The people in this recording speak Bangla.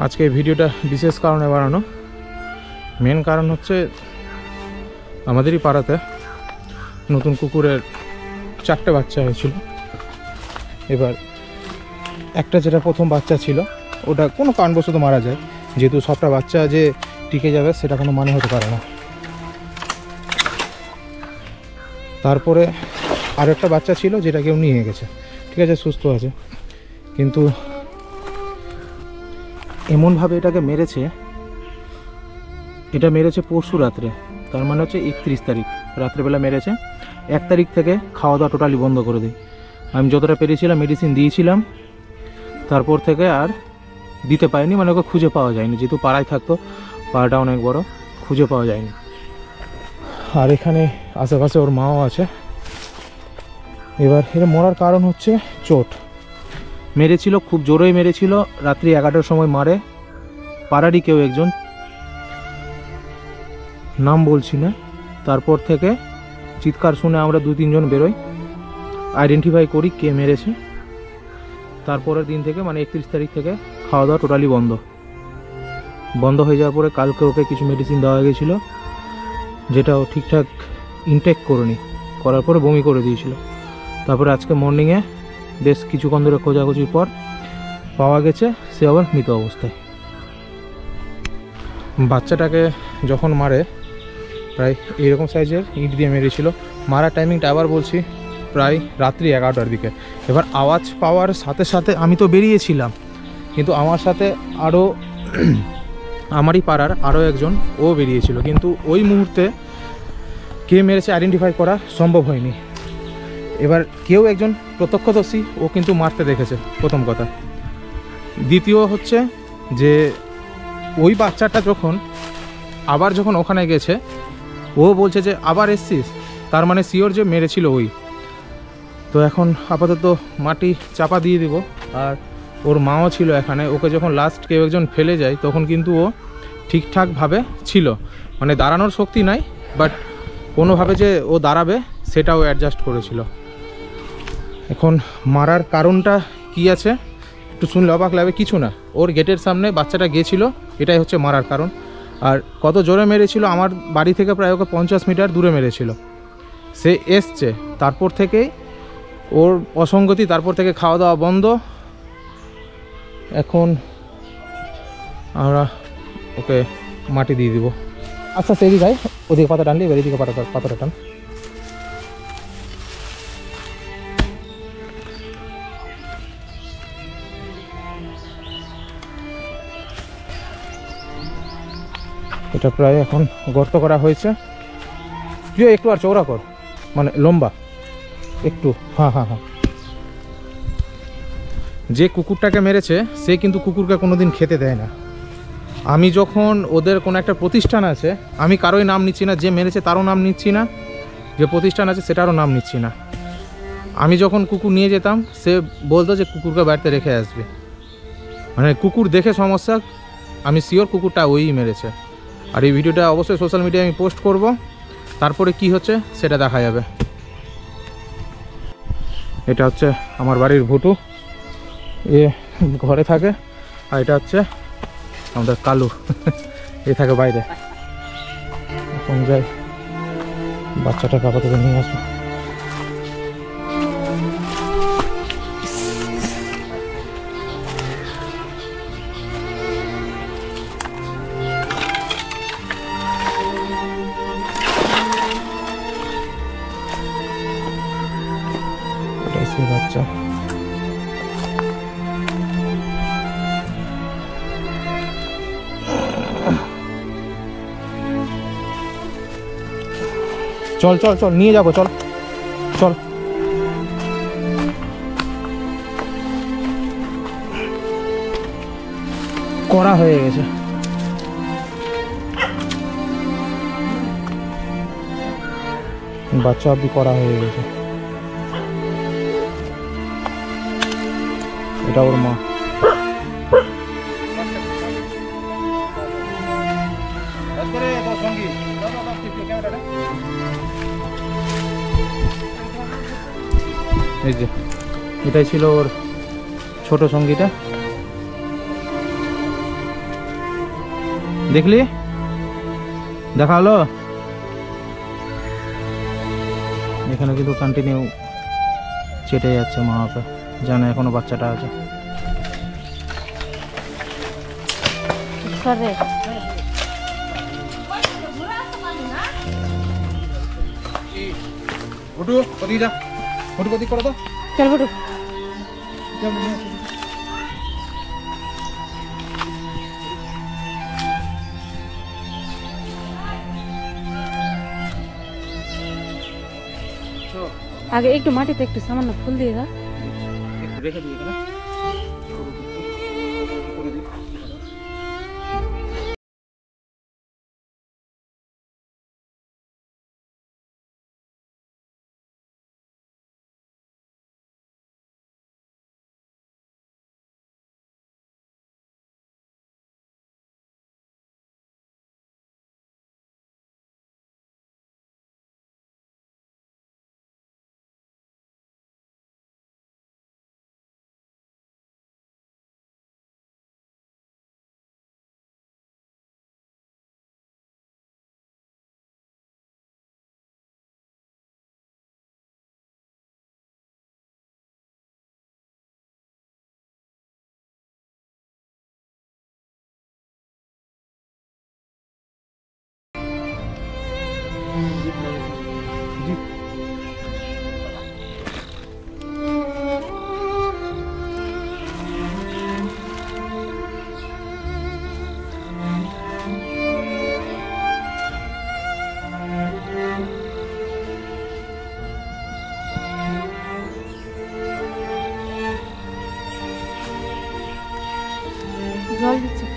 আজকে ভিডিওটা বিশেষ কারণে বানানো, মেন কারণ হচ্ছে আমাদেরই পাড়াতে নতুন কুকুরের 4টে বাচ্চা হয়েছিল। এবার একটা যেটা প্রথম বাচ্চা ছিল ওটা কোনো কারণবশত মারা যায়, যেহেতু সবটা বাচ্চা যে টিকে যাবে সেটা কোনো মানে হতে পারে না। তারপরে আর একটা বাচ্চা ছিল যেটা কেউ নিয়ে গেছে, ঠিক আছে, সুস্থ আছে, কিন্তু এমনভাবে এটাকে মেরেছে, এটা মেরেছে পরশু রাত্রে, তার মানে হচ্ছে 31 তারিখ রাত্রেবেলা মেরেছে। 1 তারিখ থেকে খাওয়া দাওয়া টোটালি বন্ধ করে দিই। আমি যতটা পেরেছিলাম মেডিসিন দিয়েছিলাম, তারপর থেকে আর দিতে পারিনি, মানে ওকে খুঁজে পাওয়া যায়নি, যেহেতু পাড়ায় থাকতো, পাড়াটা অনেক বড়, খুঁজে পাওয়া যায়নি। আর এখানে আশেপাশে ওর মাও আছে। এবার এর মরার কারণ হচ্ছে চোট মেরেছিল, খুব জোরেই মেরেছিল, রাত্রি 11টার সময় মারে। পাড়ারই কেউ একজন, নাম বলছি না, তারপর থেকে চিৎকার শুনে আমরা 2-3 জন বেরোই, আইডেন্টিফাই করি কে মেরেছে। তারপরের দিন থেকে মানে 31 তারিখ থেকে খাওয়া দাওয়া টোটালি বন্ধ হয়ে যাওয়ার পরে কালকে ওকে কিছু মেডিসিন দেওয়া গেছিলো, যেটা ও ঠিকঠাক ইনটেক করেনি, করার পরে বমি করে দিয়েছিল। তারপরে আজকে মর্নিংয়ে বেশ কিছুক্ষণ ধরে খোঁজাখুঁজির পর পাওয়া গেছে সে আবার মৃত অবস্থায়। বাচ্চাটাকে যখন মারে প্রায় এইরকম সাইজের ইট দিয়ে মেরেছিল। মারার টাইমিংটা আবার বলছি প্রায় রাত্রি 11টার দিকে। এবার আওয়াজ পাওয়ার সাথে সাথে আমি তো বেরিয়েছিলাম, কিন্তু আমার সাথে আরও আমারই পাড়ার আরও একজন ও বেরিয়েছিল, কিন্তু ওই মুহূর্তে কে মেরেছে আইডেন্টিফাই করা সম্ভব হয়নি। এবার কেউ একজন প্রত্যক্ষদর্শী ও কিন্তু মারতে দেখেছে, প্রথম কথা। দ্বিতীয় হচ্ছে যে ওই বাচ্চাটা যখন ওখানে গেছে, ও বলছে যে আবার এসছিস, তার মানে শিওর যে মেরেছিল ওই। তো এখন আপাতত মাটি চাপা দিয়ে দিব। আর ওর মাও ছিল এখানে, ওকে যখন লাস্ট কেউ একজন ফেলে যায় তখন কিন্তু ও ঠিকঠাকভাবে ছিল, মানে দাঁড়ানোর শক্তি নাই, বাট কোনোভাবে যে ও দাঁড়াবে সেটাও অ্যাডজাস্ট করেছিল। এখন মারার কারণটা কি আছে একটু শুনলে অবাক লাগবে, কিছু না, ওর গেটের সামনে বাচ্চাটা গিয়েছিল, এটাই হচ্ছে মারার কারণ। আর কত জোরে মেরেছিল, আমার বাড়ি থেকে প্রায় ওকে 50 মিটার দূরে মেরেছিল। সে এসছে, তারপর থেকেই ওর অসঙ্গতি, তারপর থেকে খাওয়া দাওয়া বন্ধ। এখন আমরা ওকে মাটি দিয়ে দিব। আচ্ছা সেদিকে যাই, ওদিকে পাতা টানলি, এবার এদিকে পাতাটা টান। এটা প্রায় এখন গর্ত করা হয়েছে, একটু আর চওড়া কর, মানে লম্বা একটু। হ্যাঁ, যে কুকুরটাকে মেরেছে সে কিন্তু কুকুরকে কোনোদিন খেতে দেয় না। আমি যখন ওদের কোনো একটা প্রতিষ্ঠান আছে, আমি কারোই নাম নিচ্ছি না, যে মেরেছে তারও নাম নিচ্ছি না, যে প্রতিষ্ঠান আছে সেটারও নাম নিচ্ছি না, আমি যখন কুকুর নিয়ে যেতাম সে বলতো যে কুকুরকে বাড়িতে রেখে আসবে, মানে কুকুর দেখে সমস্যা, আমি শিওর কুকুরটা ওই মেরেছে। আর এই ভিডিওটা অবশ্যই সোশ্যাল মিডিয়ায় আমি পোস্ট করব, তারপরে কি হচ্ছে সেটা দেখা যাবে। এটা হচ্ছে আমার বাড়ির ভুটু, এ ঘরে থাকে, আর এটা হচ্ছে আমাদের কালু, এ থাকে বাইরে। এখন যাই বাচ্চাটাকে আপাতত নিয়ে আসবো। বাচ্চা চল নিয়ে যাবো, চল করা হয়ে গেছে। বাচ্চা অব্দি করা হয়ে গেছে। এটা ওর মা। এই যে এটাই ছিল ওর ছোট সঙ্গীটা। দেখলি দেখা হলো। এখানে কিন্তু কন্টিনিউ চেটে যাচ্ছে মা ওকে, জানে এখনো বাচ্চাটা আছে। ওটু ওদিকে যা, ওটু ওদিক করো তো, চল বটু। আগে একটু মাটিতে একটু সামান্য ফুল দিয়ে দাও। একটু রেখে দিই এখানে। জল দিচ্ছি।